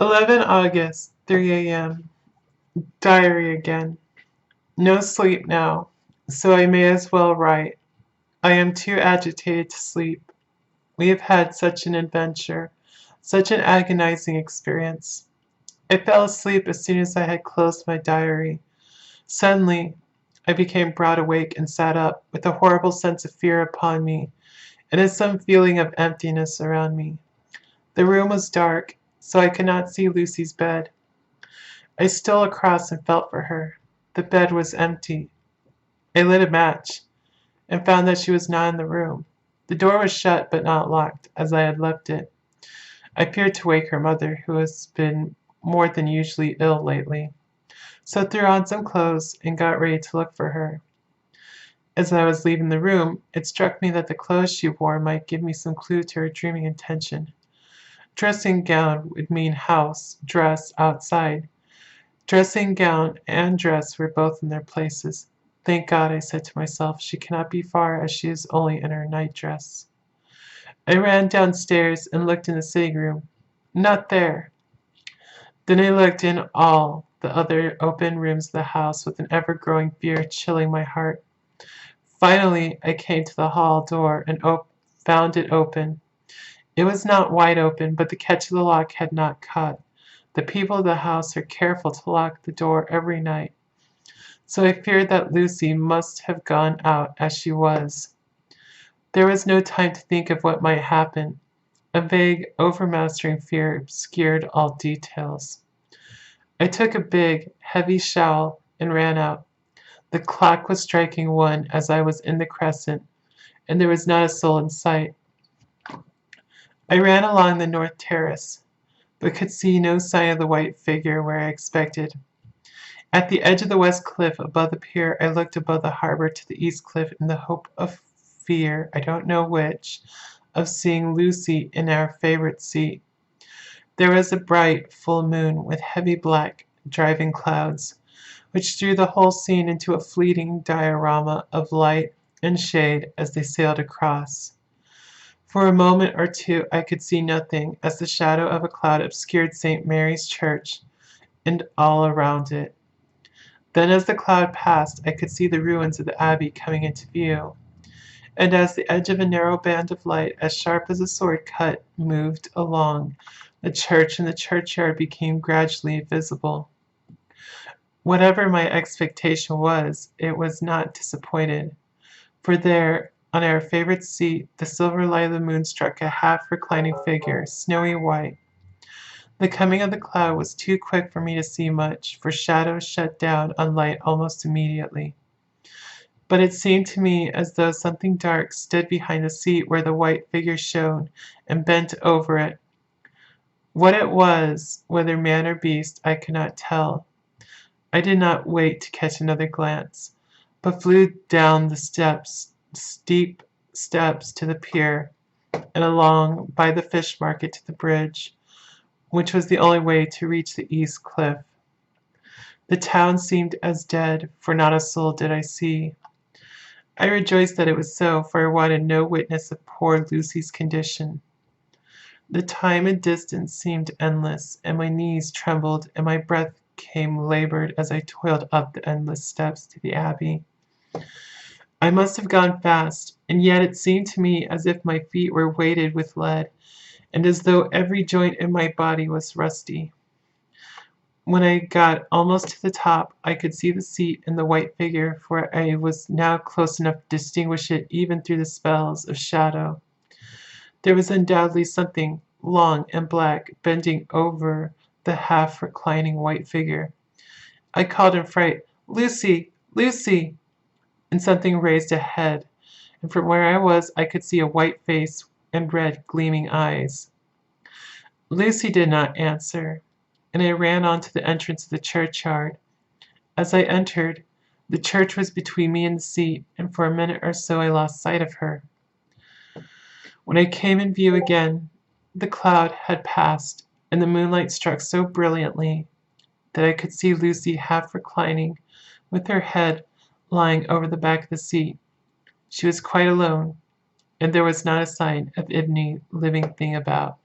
11 August, 3 a.m. Diary again. No sleep now, so I may as well write. I am too agitated to sleep. We have had such an adventure, such an agonizing experience. I fell asleep as soon as I had closed my diary. Suddenly, I became broad awake and sat up, with a horrible sense of fear upon me, and some feeling of emptiness around me. The room was dark, so I could not see Lucy's bed. I stole across and felt for her. The bed was empty. I lit a match, and found that she was not in the room. The door was shut but not locked, as I had left it. I feared to wake her mother, who has been more than usually ill lately, so threw on some clothes and got ready to look for her. As I was leaving the room, it struck me that the clothes she wore might give me some clue to her dreaming intention. Dressing gown would mean house, dress, outside. Dressing gown and dress were both in their places. Thank God, I said to myself, she cannot be far, as she is only in her nightdress. I ran downstairs and looked in the sitting room. Not there. Then I looked in all the other open rooms of the house, with an ever-growing fear chilling my heart. Finally, I came to the hall door and found it open. It was not wide open, but the catch of the lock had not cut. The people of the house are careful to lock the door every night, so I feared that Lucy must have gone out as she was. There was no time to think of what might happen. A vague, overmastering fear obscured all details. I took a big, heavy shawl and ran out. The clock was striking 1 as I was in the crescent, and there was not a soul in sight. I ran along the north terrace, but could see no sign of the white figure where I expected. At the edge of the west cliff above the pier, I looked above the harbor to the east cliff in the hope of fear, I don't know which, of seeing Lucy in our favorite seat. There was a bright, full moon with heavy black, driving clouds, which threw the whole scene into a fleeting diorama of light and shade as they sailed across. For a moment or two I could see nothing, as the shadow of a cloud obscured St. Mary's Church and all around it. Then as the cloud passed, I could see the ruins of the abbey coming into view, and as the edge of a narrow band of light, as sharp as a sword cut, moved along, the church and the churchyard became gradually visible. Whatever my expectation was, it was not disappointed, for there, on our favorite seat, the silver light of the moon struck a half-reclining figure, snowy white. The coming of the cloud was too quick for me to see much, for shadows shut down on light almost immediately. But it seemed to me as though something dark stood behind the seat where the white figure shone, and bent over it. What it was, whether man or beast, I could not tell. I did not wait to catch another glance, but flew down the steep steps to the pier, and along by the fish market to the bridge, which was the only way to reach the east cliff. The town seemed as dead, for not a soul did I see. I rejoiced that it was so, for I wanted no witness of poor Lucy's condition. The time and distance seemed endless, and my knees trembled, and my breath came labored as I toiled up the endless steps to the abbey. I must have gone fast, and yet it seemed to me as if my feet were weighted with lead, and as though every joint in my body was rusty. When I got almost to the top, I could see the seat and the white figure, for I was now close enough to distinguish it even through the spells of shadow. There was undoubtedly something long and black bending over the half-reclining white figure. I called in fright, "Lucy! Lucy!" and something raised a head, and from where I was I could see a white face and red gleaming eyes. Lucy did not answer, and I ran on to the entrance of the churchyard. As I entered, the church was between me and the seat, and for a minute or so I lost sight of her. When I came in view again, the cloud had passed, and the moonlight struck so brilliantly that I could see Lucy half reclining, with her head lying over the back of the seat. She was quite alone, and there was not a sign of any living thing about.